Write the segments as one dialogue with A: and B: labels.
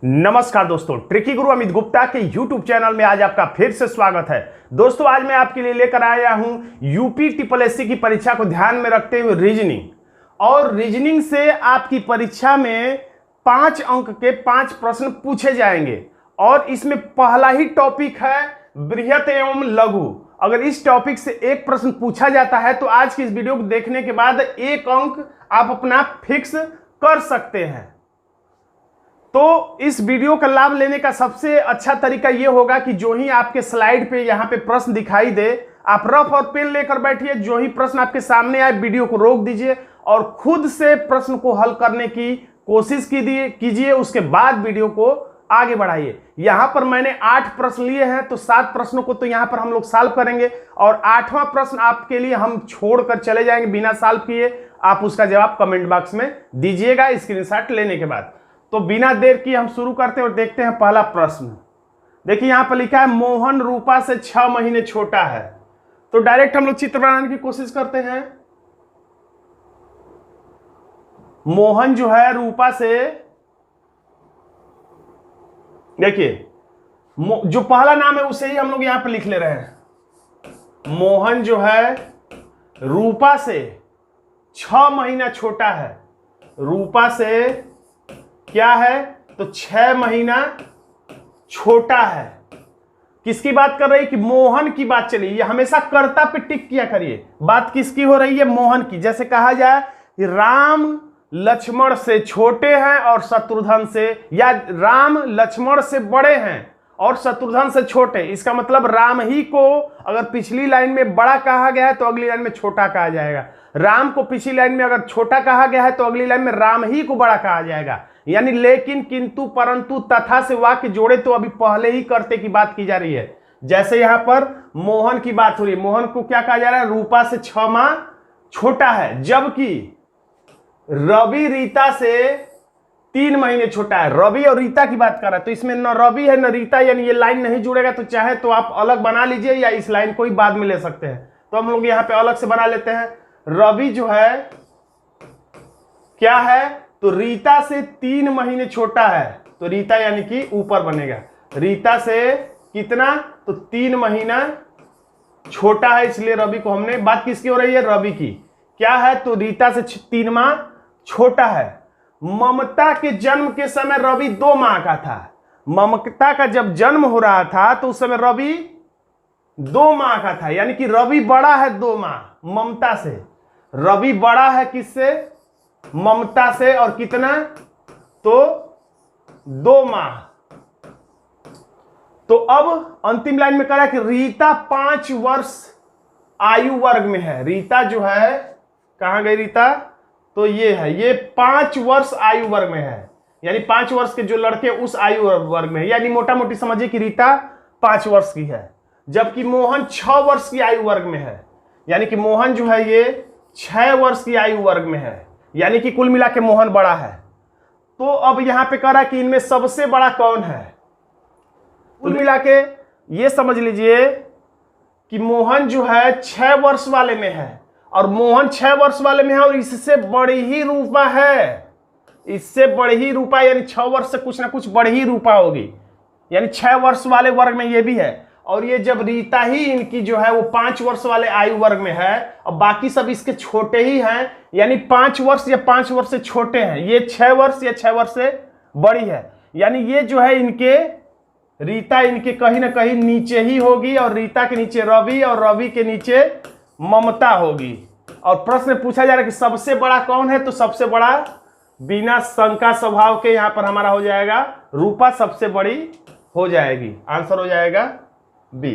A: नमस्कार दोस्तों, ट्रिकी गुरु अमित गुप्ता के YouTube चैनल में आज आपका फिर से स्वागत है। दोस्तों आज मैं आपके लिए लेकर आया हूं यूपी ट्रिपल की परीक्षा को ध्यान में रखते हुए रीजनिंग। और रीजनिंग से आपकी परीक्षा में 5 अंक के 5 प्रश्न पूछे जाएंगे और इसमें पहला ही टॉपिक है बृहत एवं लघु। अगर इस टॉपिक से एक प्रश्न पूछा जाता है तो आज की इस वीडियो को देखने के बाद 1 अंक आप अपना फिक्स कर सकते हैं। तो इस वीडियो का लाभ लेने का सबसे अच्छा तरीका यह होगा कि जो ही आपके स्लाइड पे यहाँ पे प्रश्न दिखाई दे, आप रफ और पेन लेकर बैठिए। जो ही प्रश्न आपके सामने आए वीडियो को रोक दीजिए और खुद से प्रश्न को हल करने की कोशिश कीजिए। उसके बाद वीडियो को आगे बढ़ाइए। यहाँ पर मैंने 8 प्रश्न लिए हैं, तो 7 प्रश्नों को तो यहाँ पर हम लोग सॉल्व करेंगे और 8वां प्रश्न आपके लिए हम छोड़कर चले जाएंगे बिना सॉल्व किए। आप उसका जवाब कमेंट बॉक्स में दीजिएगा स्क्रीनशॉट लेने के बाद। तो बिना देर की हम शुरू करते हैं और देखते हैं पहला प्रश्न। देखिए यहाँ पर लिखा है मोहन रूपा से 6 महीने छोटा है। तो डायरेक्ट हम लोग चित्र बनाने की कोशिश करते हैं। मोहन जो है रूपा से, देखिए जो पहला नाम है उसे ही हम लोग यहां पर लिख ले रहे हैं। मोहन जो है रूपा से 6 महीना छोटा है। रूपा से क्या है तो 6 महीना छोटा है। किसकी बात कर रही है कि मोहन की बात चली। ये हमेशा कर्ता पे टिक किया करिए। बात किसकी हो रही है? मोहन की। जैसे कहा जाए कि राम लक्ष्मण से छोटे हैं और शत्रुघ्न से, या राम लक्ष्मण से बड़े हैं और शत्रुघ्न से छोटे। इसका मतलब राम ही को अगर पिछली लाइन में बड़ा कहा गया है तो अगली लाइन में छोटा कहा जाएगा। राम को पिछली लाइन में अगर छोटा कहा गया है तो अगली लाइन में राम ही को बड़ा कहा जाएगा। यानी लेकिन, किंतु, परंतु, तथा से वाक्य जोड़े तो अभी पहले ही करते की बात की जा रही है। जैसे यहां पर मोहन की बात हो रही है। मोहन को क्या कहा जा रहा है? रूपा से 6 माह छोटा है। जबकि रवि रीता से 3 महीने छोटा है। रवि और रीता की बात कर रहा है तो इसमें न रवि है न रीता, यानी ये लाइन नहीं जुड़ेगा। तो चाहे तो आप अलग बना लीजिए या इस लाइन को ही बाद में ले सकते हैं। तो हम लोग यहाँ पे अलग से बना लेते हैं। रवि जो है क्या है तो रीता से 3 महीने छोटा है। तो रीता यानी कि ऊपर बनेगा। रीता से कितना तो 3 महीना छोटा है, इसलिए रवि को हमने, बात किसकी हो रही है? रवि की। क्या है तो रीता से 3 माह छोटा है। ममता के जन्म के समय रवि 2 माह का था। ममता का जब जन्म हो रहा था तो उस समय रवि 2 माह का था। यानी कि रवि बड़ा है 2 माह ममता से। रवि बड़ा है किससे? ममता से। और कितना तो 2 माह। तो अब अंतिम लाइन में कहा कि रीता 5 वर्ष आयु वर्ग में है। रीता जो है कहां गई रीता? तो ये है, ये 5 वर्ष आयु वर्ग में है। यानी 5 वर्ष के जो लड़के उस आयु वर्ग में है। यानी मोटा मोटी समझिए कि रीता 5 वर्ष की है, जबकि मोहन 6 वर्ष की आयु वर्ग में है। यानी कि मोहन जो है ये 6 वर्ष की आयु वर्ग में है। यानी कि कुल मिला के मोहन बड़ा है। तो अब यहां पे कह रहा है कि इनमें सबसे बड़ा कौन है। कुल मिला के ये समझ लीजिए कि मोहन जो है 6 वर्ष वाले में है और मोहन 6 वर्ष वाले में है और इससे बड़ी ही रूपा है। इससे बड़ी ही रूपा, यानी 6 वर्ष से कुछ ना कुछ बड़ी ही रूपा होगी। यानी 6 वर्ष वाले वर्ग में ये भी है। और ये जब रीता ही इनकी जो है वो 5 वर्ष वाले आयु वर्ग में है और बाकी सब इसके छोटे ही हैं, यानी 5 वर्ष या 5 वर्ष से छोटे हैं। ये 6 वर्ष या 6 वर्ष से बड़ी है। यानी ये जो है इनके, रीता इनके कहीं ना कहीं नीचे ही होगी और रीता के नीचे रवि और रवि के नीचे ममता होगी। और प्रश्न पूछा जा रहा है कि सबसे बड़ा कौन है? तो सबसे बड़ा बिना शंका स्वभाव के यहां पर हमारा हो जाएगा रूपा सबसे बड़ी हो जाएगी। आंसर हो जाएगा बी।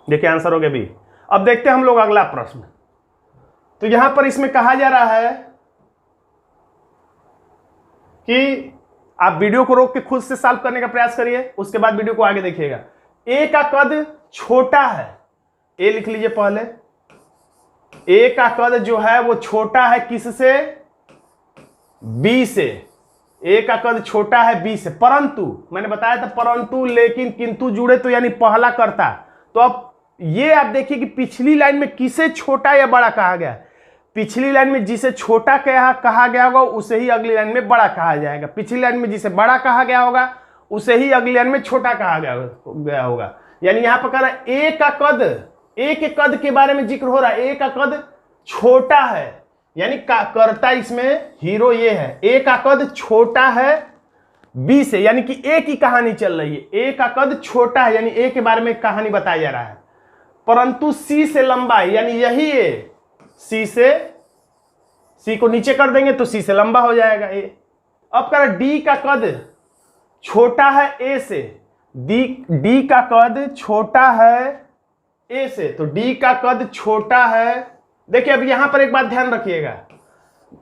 A: देखिए आंसर हो गया बी। अब देखते हैं हम लोग अगला प्रश्न। तो यहां पर इसमें कहा जा रहा है कि आप वीडियो को रोक के खुद से सॉल्व करने का प्रयास करिए, उसके बाद वीडियो को आगे देखिएगा। ए का कद छोटा है। ए लिख लीजिए पहले। ए का कद जो है वो छोटा है किससे? बी से। ए का कद छोटा है बी से। परंतु मैंने बताया था परंतु, लेकिन, किंतु जुड़े तो यानी पहला करता। तो अब ये आप देखिए कि पिछली लाइन में किसे छोटा या बड़ा कहा गया। पिछली लाइन में जिसे छोटा कहा गया होगा उसे ही अगली लाइन में बड़ा कहा जाएगा, पिछली लाइन में जिसे बड़ा कहा गया होगा उसे ही अगली लाइन में छोटा कहा गया होगा। यानी यहां पर कह रहा है ए का कद, ए के कद के बारे में जिक्र हो रहा है, ए का कद छोटा है, यानी कर्ता इसमें हीरो ये है, ए का कद छोटा है बी से, यानी कि ए की कहानी चल रही है, ए का कद छोटा है यानी ए के बारे में कहानी बताया जा रहा है, परंतु सी से लंबा है, यानी यही ए सी को नीचे कर देंगे तो सी से लंबा हो जाएगा ए। अब कह रहा डी का कद छोटा है ए से, डी का कद छोटा है ए से, तो डी का कद छोटा है। देखिए अब यहां पर एक बात ध्यान रखिएगा,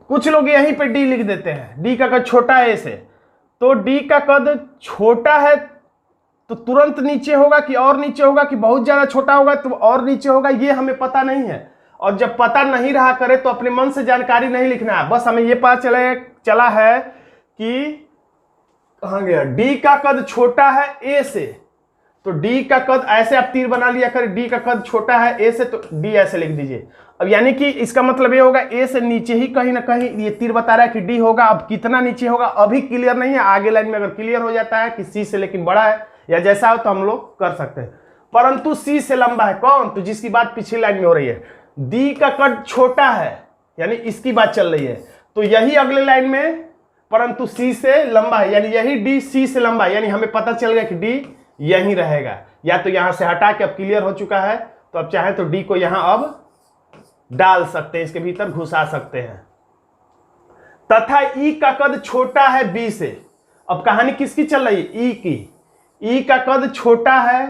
A: कुछ लोग यहीं पे डी लिख देते हैं, डी का कद छोटा है ए से, तो डी का कद छोटा है तो तुरंत नीचे होगा कि और नीचे होगा कि बहुत ज्यादा छोटा होगा तो और नीचे होगा, ये हमें पता नहीं है। और जब पता नहीं रहा करे तो अपने मन से जानकारी नहीं लिखना है, बस हमें ये पता चला है कि कहां गया, डी का कद छोटा है ए से, तो डी का कद ऐसे आप तीर बना लिया कर, डी का कद छोटा है ए से तो डी ऐसे लिख दीजिए। अब यानी कि इसका मतलब ये होगा ए से नीचे ही कहीं ना कहीं ये तीर बता रहा है कि डी होगा। अब कितना नीचे होगा अभी क्लियर नहीं है, आगे लाइन में अगर क्लियर हो जाता है कि सी से लेकिन बड़ा है या जैसा हो तो हम लोग कर सकते हैं। परंतु सी से लंबा है कौन, तो जिसकी बात पिछली लाइन में हो रही है, डी का कद छोटा है यानी इसकी बात चल रही है, तो यही अगले लाइन में परंतु सी से लंबा है, यानी यही डी सी से लंबा है, यानी हमें पता चल गया कि डी यहीं रहेगा। या तो यहां से हटा के अब क्लियर हो चुका है तो अब चाहे तो डी को यहां अब डाल सकते हैं, इसके भीतर घुसा सकते हैं। तथा ई का कद छोटा है बी से, अब कहानी किसकी चल रही है, ई की, ई का कद छोटा है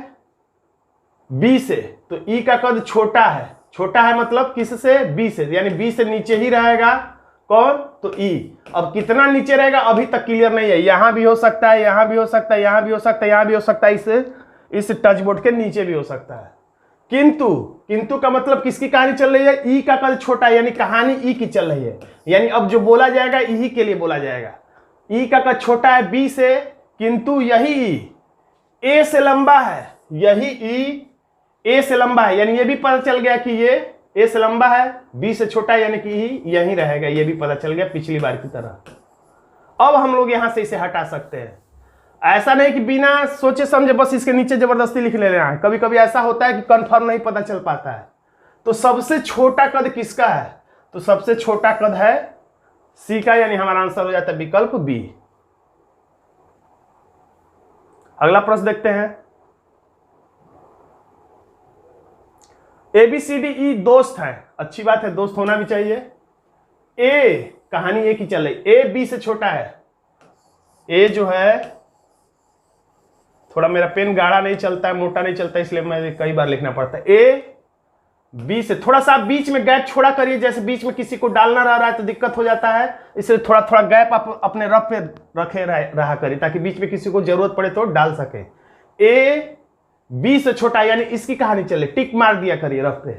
A: बी से, तो ई का कद छोटा है मतलब किससे, बी से, यानी बी से नीचे ही रहेगा कौन, तो ई। अब कितना नीचे रहेगा अभी तक क्लियर नहीं है, यहां भी हो सकता है, यहां भी हो सकता है, यहां भी हो सकता है, यहां भी हो सकता है, इस टच बोर्ड के नीचे भी हो सकता है। किंतु का मतलब किसकी कहानी चल रही है, ई का कद छोटा है यानी कहानी ई की चल रही है, यानी अब जो बोला जाएगा ई के लिए बोला जाएगा। ई का कद छोटा है बी से, किंतु यही ई ए से लंबा है, यही ई ए से लंबा है, यानी ये भी पता चल गया कि ये ए से लंबा है, बी से छोटा है यानी कि ई यहीं रहेगा, ये भी पता चल गया पिछली बार की तरह। अब हम लोग यहां से इसे हटा सकते हैं, ऐसा नहीं कि बिना सोचे समझे बस इसके नीचे जबरदस्ती लिख ले रहे हैं, कभी कभी ऐसा होता है कि कंफर्म नहीं पता चल पाता है। तो सबसे छोटा कद किसका है, तो सबसे छोटा कद है सी का, यानी हमारा आंसर हो जाता है विकल्प बी। अगला प्रश्न देखते हैं, A B C D E दोस्त है, अच्छी बात है, दोस्त होना भी चाहिए। ए कहानी ए की चल रही, ए बी से छोटा है, ए जो है थोड़ा मेरा पेन गाढ़ा नहीं चलता है, मोटा नहीं चलता है, इसलिए मैं कई बार लिखना पड़ता है। ए बी से थोड़ा सा बीच में गैप छोड़ा करिए, जैसे बीच में किसी को डालना रह रहा है तो दिक्कत हो जाता है, इसलिए थोड़ा थोड़ा गैप आप अपने रफ पे रखे रहा करिए ताकि बीच में किसी को जरूरत पड़े तो डाल सके। ए बी से छोटा यानी इसकी कहानी चले, टिक मार दिया करिए रफ पे।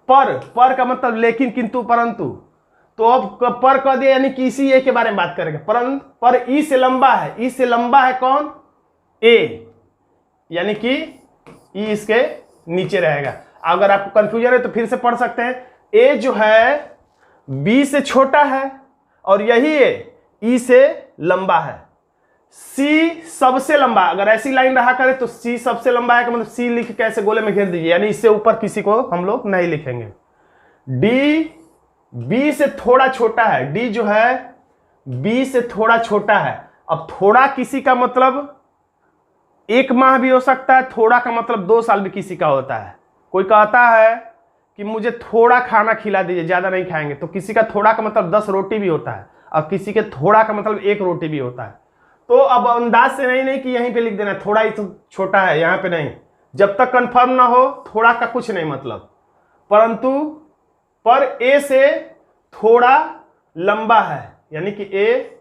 A: पर का मतलब लेकिन, किंतु, परंतु, तो अब पर कह दिया यानी कि इसी ए के बारे में बात करेंगे। पर ई से लंबा है, ई से लंबा है कौन, ए, यानी कि ई इसके नीचे रहेगा। अगर आपको कंफ्यूजन है तो फिर से पढ़ सकते हैं, ए जो है बी से छोटा है और यही ए ई से लंबा है, सी सबसे लंबा, अगर ऐसी लाइन रहा करे तो सी सबसे लंबा है, मतलब सी लिख के ऐसे गोले में घेर दीजिए, यानी इससे ऊपर किसी को हम लोग नहीं लिखेंगे। डी बी से थोड़ा छोटा है, डी जो है बी से थोड़ा छोटा है। अब थोड़ा किसी का मतलब 1 माह भी हो सकता है, थोड़ा का मतलब 2 साल भी किसी का होता है। कोई कहता है कि मुझे थोड़ा खाना खिला दीजिए, ज्यादा नहीं खाएंगे, तो किसी का थोड़ा का मतलब 10 रोटी भी होता है और किसी के थोड़ा का मतलब 1 रोटी भी होता है। तो अब अंदाज से नहीं कि यहीं पे लिख देना थोड़ा ही तो छोटा है, यहां पे नहीं, जब तक कंफर्म ना हो थोड़ा का कुछ नहीं मतलब। परंतु पर ए से थोड़ा लंबा है, यानी कि ए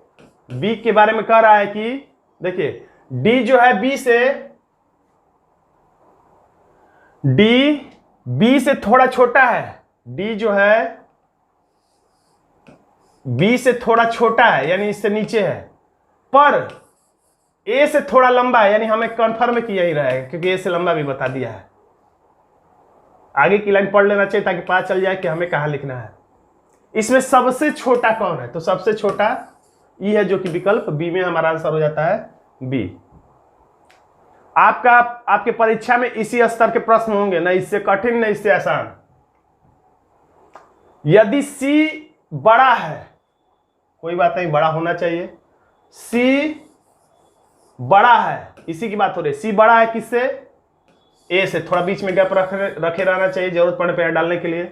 A: बी के बारे में कह रहा है कि देखिए डी जो है बी से, डी बी से थोड़ा छोटा है, डी जो है बी से थोड़ा छोटा है यानी इससे नीचे है, पर ए से थोड़ा लंबा है, यानी हमें कंफर्म किया ही रहेगा क्योंकि ए से लंबा भी बता दिया है। आगे की लाइन पढ़ लेना चाहिए ताकि पता चल जाए कि हमें कहां लिखना है। इसमें सबसे छोटा कौन है? तो सबसे छोटा ई है, जो कि विकल्प बी में हमारा आंसर हो जाता है बी। आपके परीक्षा में इसी स्तर के प्रश्न होंगे, न इससे कठिन न इससे आसान। यदि सी बड़ा है, कोई बात नहीं, बड़ा होना चाहिए, सी बड़ा है, इसी की बात हो रही है। सी बड़ा है किससे? ए से। थोड़ा बीच में गैप रखे रहना चाहिए जरूरत पड़ने पर डालने के लिए।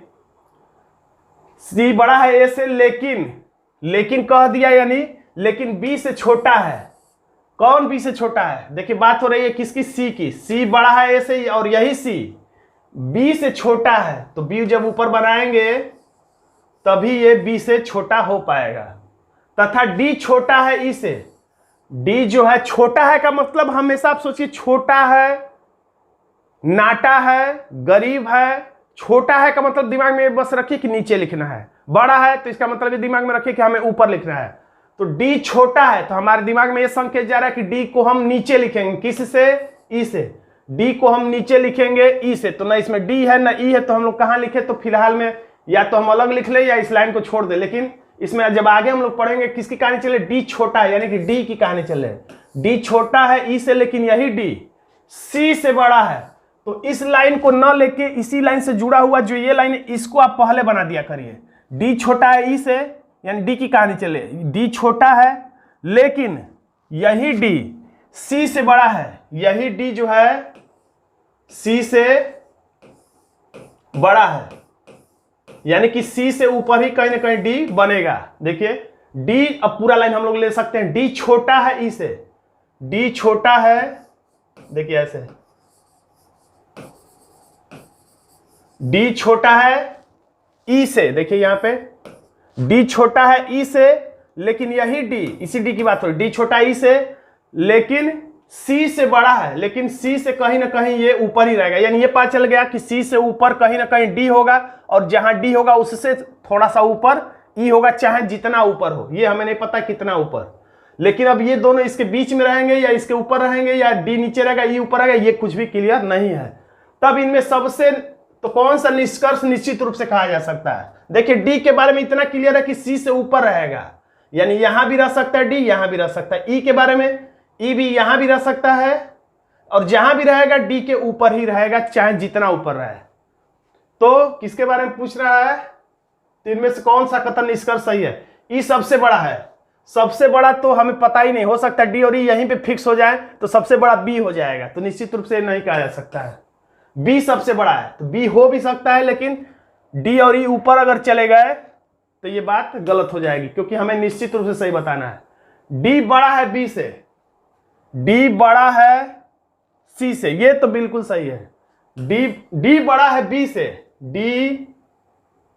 A: सी बड़ा है ए से, लेकिन कह दिया, यानी लेकिन बी से छोटा है। कौन बी से छोटा है? देखिए बात हो रही है किसकी? सी की। सी बड़ा है ए से और यही सी बी से छोटा है, तो बी जब ऊपर बनाएंगे तभी ये बी से छोटा हो पाएगा। तथा डी छोटा है ई से। डी जो है छोटा है का मतलब हमेशा आप सोचिए, छोटा है, नाटा है, गरीब है। छोटा है का मतलब दिमाग में बस रखिए कि नीचे लिखना है। बड़ा है तो इसका मतलब ये दिमाग में रखिए कि हमें ऊपर लिखना है। तो डी छोटा है तो हमारे दिमाग में ये संकेत जा रहा है कि डी को हम नीचे लिखेंगे। किस से? ई से। डी को हम नीचे लिखेंगे ई से। तो ना इसमें डी है ना ई है, तो हम लोग कहां लिखे? तो फिलहाल में या तो हम अलग लिख ले या इस लाइन को छोड़ दे। लेकिन इसमें जब आगे हम लोग पढ़ेंगे किसकी कहानी चले? डी छोटा है, यानी कि डी की कहानी चले। डी छोटा है ई से, लेकिन यही डी सी से बड़ा है। तो इस लाइन को न लेके इसी लाइन से जुड़ा हुआ जो ये लाइन है, इसको आप पहले बना दिया करिए। डी छोटा है ई से, यानी डी की कहानी चले। डी छोटा है लेकिन यही डी सी से बड़ा है। यही डी जो है सी से बड़ा है, यानी कि सी से ऊपर ही कहीं ना कहीं डी बनेगा। देखिए डी, अब पूरा लाइन हम लोग ले सकते हैं। डी छोटा है ई से। डी छोटा है, देखिए ऐसे, डी छोटा है ई से। देखिए यहां पे डी छोटा है ई से, लेकिन यही डी, इसी डी की बात हो रही। डी छोटा ई से लेकिन सी से बड़ा है, लेकिन सी से कहीं ना कहीं ये ऊपर ही रहेगा। यानी ये पता चल गया कि सी से ऊपर कहीं ना कहीं डी होगा, और जहां डी होगा उससे थोड़ा सा ऊपर ई होगा, चाहे जितना ऊपर हो। ये हमें नहीं पता कितना ऊपर, लेकिन अब ये दोनों इसके बीच में रहेंगे या इसके ऊपर रहेंगे या डी नीचे रहेगा, ई ऊपर रहेगा, ये कुछ भी क्लियर नहीं है। तब इनमें सबसे तो कौन सा निष्कर्ष निश्चित रूप से कहा जा सकता है? देखिए डी के बारे में इतना क्लियर है कि सी से ऊपर रहेगा, यानी यहां भी रह सकता है डी, यहां भी रह सकता है। ई के बारे में ई भी यहां भी रह सकता है, और जहां भी रहेगा डी के ऊपर ही रहेगा, चाहे जितना ऊपर रहे। तो किसके बारे में पूछ रहा है? तो इनमें से कौन सा कथन निष्कर्ष सही है? ई सबसे बड़ा है। सबसे बड़ा तो हमें पता ही नहीं, हो सकता है डी और ई यहीं पे फिक्स हो जाए तो सबसे बड़ा बी हो जाएगा, तो निश्चित रूप से नहीं कहा जा सकता है। बी सबसे बड़ा है, तो बी हो भी सकता है, लेकिन डी और ई ऊपर अगर चले गए तो ये बात गलत हो जाएगी, क्योंकि हमें निश्चित रूप से सही बताना है। डी बड़ा है बी से, डी बड़ा है सी से, ये तो बिल्कुल सही है। डी बड़ा है बी से, डी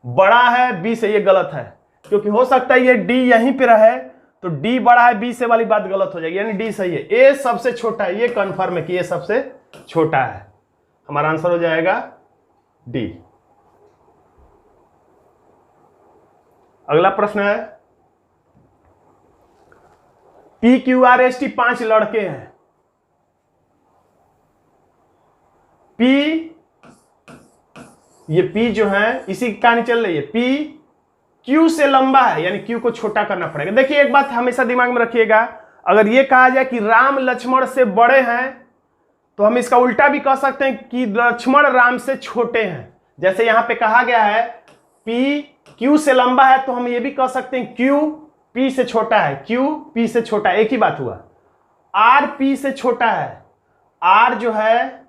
A: बड़ा है बी से, ये गलत है, क्योंकि हो सकता है ये डी यहीं पे रहे, तो डी बड़ा है बी से वाली बात गलत हो जाएगी, यानी डी सही है। ए सबसे छोटा है, ये कंफर्म है कि ये सबसे छोटा है। हमारा आंसर हो जाएगा डी। अगला प्रश्न है, P Q R S T 5 लड़के हैं। पी, ये पी जो है इसी की कहानी चल रही है। पी क्यू से लंबा है, यानी क्यू को छोटा करना पड़ेगा। देखिए एक बात हमेशा दिमाग में रखिएगा, अगर ये कहा जाए कि राम लक्ष्मण से बड़े हैं, तो हम इसका उल्टा भी कह सकते हैं कि लक्ष्मण राम से छोटे हैं। जैसे यहां पे कहा गया है P Q से लंबा है, तो हम ये भी कह सकते हैं Q P से छोटा है, Q P से छोटा है, एक ही बात हुआ। R P से छोटा है, R जो है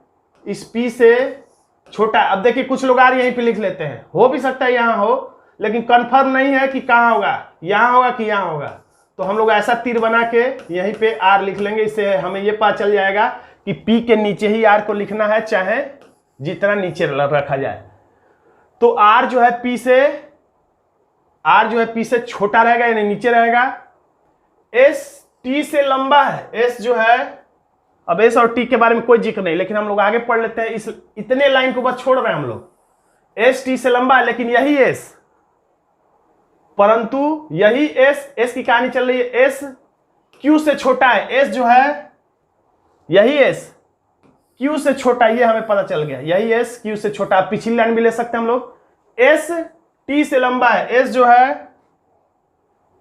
A: इस P से छोटा है। अब देखिए कुछ लोग R यहीं पे लिख लेते हैं, हो भी सकता है यहां हो, लेकिन कंफर्म नहीं है कि कहां होगा, यहां होगा कि यहां होगा। तो हम लोग ऐसा तीर बना के यहीं पे R लिख लेंगे, इससे हमें ये पता चल जाएगा कि P के नीचे ही R को लिखना है, चाहे जितना नीचे रखा जाए। तो R जो है P से छोटा रहेगा, यानी नीचे रहेगा। S T से लंबा है, S जो है, अब S और T के बारे में कोई जिक्र नहीं, लेकिन हम लोग आगे पढ़ लेते हैं, इस इतने लाइन को बस छोड़ रहे हैं हम लोग। S T से लंबा है, लेकिन यही S, परंतु यही S की कहानी चल रही है, S Q से छोटा है। S जो है यही S Q से छोटा, ये हमें पता चल गया, यही S Q से छोटा। पिछली लाइन भी ले सकते हैं हम लोग, S टी से लंबा है, एस जो है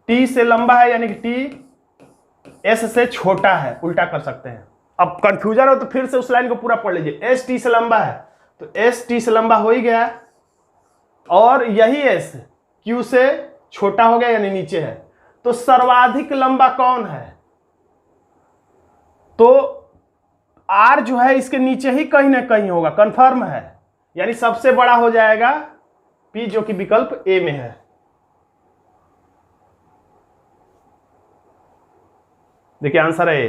A: टी से लंबा है, यानी कि टी एस से छोटा है, उल्टा कर सकते हैं। अब कंफ्यूजन हो तो फिर से उस लाइन को पूरा पढ़ लीजिए। एस टी से लंबा है तो एस टी से लंबा हो ही गया, और यही एस क्यू से छोटा हो गया, यानी नीचे है। तो सर्वाधिक लंबा कौन है? तो आर जो है इसके नीचे ही कहीं ना कहीं होगा, कंफर्म है, यानी सबसे बड़ा हो जाएगा पी, जो कि विकल्प ए में है। देखिए आंसर है ए।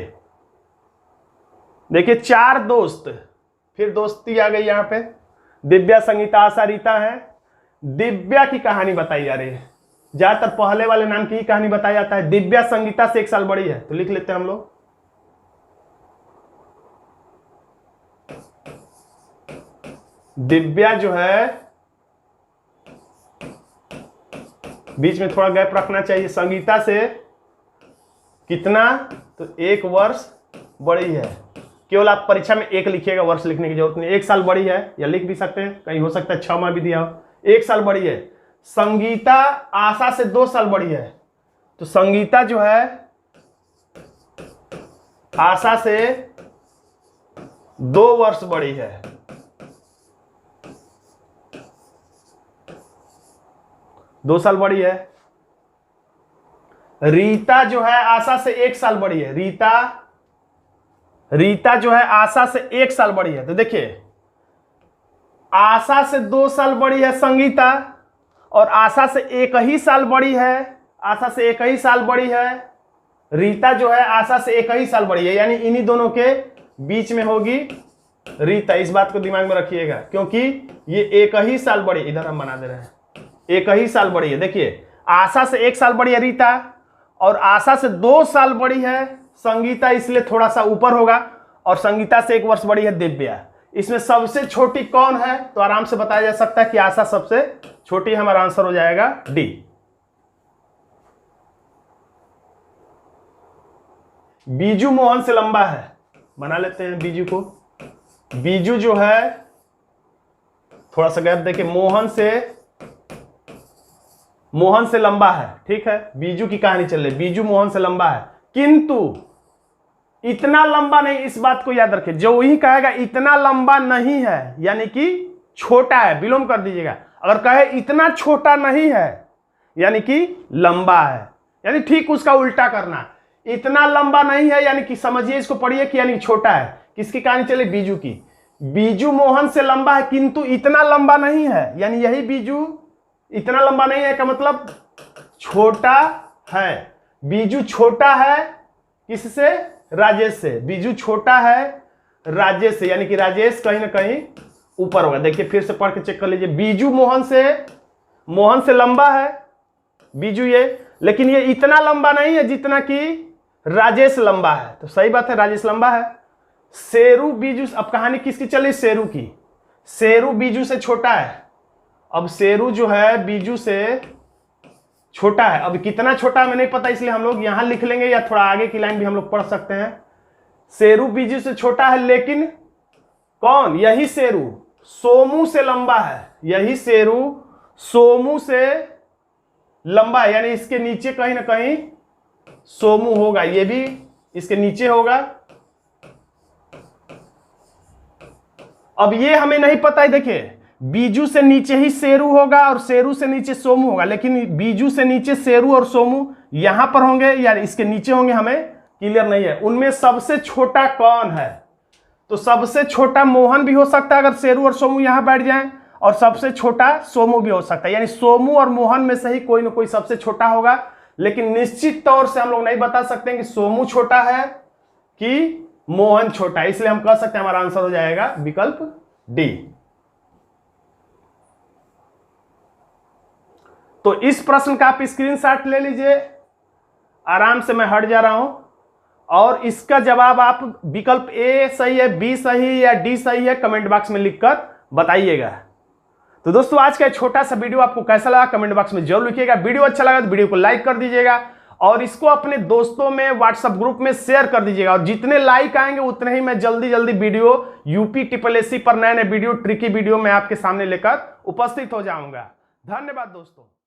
A: देखिए 4 दोस्त, फिर दोस्ती आ गई यहां पे। दिव्या, संगीता, आशा, रीता है। दिव्या की कहानी बताई जा रही है, ज्यादातर पहले वाले नाम की ही कहानी बताया जाता है। दिव्या संगीता से 1 साल बड़ी है, तो लिख लेते हैं हम लोग। दिव्या जो है, बीच में थोड़ा गैप रखना चाहिए। संगीता से कितना? तो 1 वर्ष बड़ी है। केवल आप परीक्षा में 1 लिखिएगा, वर्ष लिखने की जरूरत नहीं। 1 साल बड़ी है, या लिख भी सकते हैं, कहीं हो सकता है 6 माह भी दिया हो। 1 साल बड़ी है। संगीता आशा से 2 साल बड़ी है, तो संगीता जो है आशा से 2 वर्ष बड़ी है। दो साल बड़ी है। रीता जो है आशा से 1 साल बड़ी है। रीता जो है आशा से 1 साल बड़ी है। तो देखिए आशा से 2 साल बड़ी है संगीता, और आशा से 1 ही साल बड़ी है। आशा से 1 ही साल बड़ी है। रीता जो है आशा से 1 ही साल बड़ी है, यानी इन्हीं दोनों के बीच में होगी रीता। इस बात को दिमाग में रखिएगा, क्योंकि ये 1 ही साल बड़ी, इधर हम बना दे रहे हैं, 1 ही साल बड़ी है। देखिए आशा से 1 साल बड़ी है रीता, और आशा से 2 साल बड़ी है संगीता, इसलिए थोड़ा सा ऊपर होगा। और संगीता से 1 वर्ष बड़ी है दिव्या। इसमें सबसे छोटी कौन है? तो आराम से बताया जा सकता है कि आशा सबसे छोटी है। हमारा आंसर हो जाएगा डी। बीजू मोहन से लंबा है, बना लेते हैं बीजू को। बीजू जो है, थोड़ा सा गैप देके, मोहन से लंबा है, ठीक है। बीजू की कहानी चल रही, बीजू मोहन से लंबा है, किंतु इतना लंबा नहीं। इस बात को याद रखें, जो वही कहेगा इतना लंबा नहीं है, यानी कि छोटा है, विलोम कर दीजिएगा। अगर कहे इतना छोटा नहीं है, यानी कि लंबा है, यानी ठीक उसका उल्टा करना। इतना लंबा नहीं है, यानी कि समझिए, इसको पढ़िए कि यानी छोटा है। किसकी कहानी चले? बीजू की। बीजू मोहन से लंबा है किंतु इतना लंबा नहीं है, यानी यही बीजू इतना लंबा नहीं है का मतलब छोटा है। बीजू छोटा है किससे? राजेश से। बीजू छोटा है राजेश से, यानी कि राजेश कहीं ना कहीं ऊपर होगा। देखिए फिर से पढ़ के चेक कर लीजिए। बीजू मोहन से लंबा है बीजू ये, लेकिन ये इतना लंबा नहीं है जितना कि राजेश लंबा है। तो सही बात है, राजेश लंबा है। शेरू बीजू, अब कहानी किसकी चली? शेरू की। शेरू बीजू से छोटा है। अब शेरू जो है बीजू से छोटा है। अब कितना छोटा हमें नहीं पता, इसलिए हम लोग यहां लिख लेंगे, या थोड़ा आगे की लाइन भी हम लोग पढ़ सकते हैं। शेरू बीजू से छोटा है, लेकिन कौन? यही शेरू सोमू से लंबा है। यही शेरू सोमू से लंबा है, यानी इसके नीचे कहीं ना कहीं सोमू होगा, ये भी इसके नीचे होगा। अब ये हमें नहीं पता है। देखिए बीजू से नीचे ही शेरू होगा और शेरू से नीचे सोमू होगा, लेकिन बीजू से नीचे शेरू और सोमू यहां पर होंगे या इसके नीचे होंगे, हमें क्लियर नहीं है। उनमें सबसे छोटा कौन है? तो सबसे छोटा मोहन भी हो सकता है अगर शेरू और सोमू यहां बैठ जाएं, और सबसे छोटा सोमू भी हो सकता है, यानी सोमू और मोहन में से ही कोई ना कोई सबसे छोटा होगा। लेकिन निश्चित तौर से हम लोग नहीं बता सकते कि सोमू छोटा है कि मोहन छोटा है, इसलिए हम कह सकते हैं हमारा आंसर हो जाएगा विकल्प डी। तो इस प्रश्न का आप स्क्रीनशॉट ले लीजिए, आराम से मैं हट जा रहा हूं, और इसका जवाब आप विकल्प ए सही है, बी सही है या डी सही है, कमेंट बॉक्स में लिखकर बताइएगा। तो दोस्तों आज का छोटा सा वीडियो आपको कैसा लगा कमेंट बॉक्स में जरूर लिखिएगा। वीडियो अच्छा लगा तो वीडियो को लाइक कर दीजिएगा, और इसको अपने दोस्तों में व्हाट्सएप ग्रुप में शेयर कर दीजिएगा। और जितने लाइक आएंगे उतने ही मैं जल्दी वीडियो यूपी SSSC पर नए वीडियो, ट्रिकी वीडियो मैं आपके सामने लेकर उपस्थित हो जाऊंगा। धन्यवाद दोस्तों।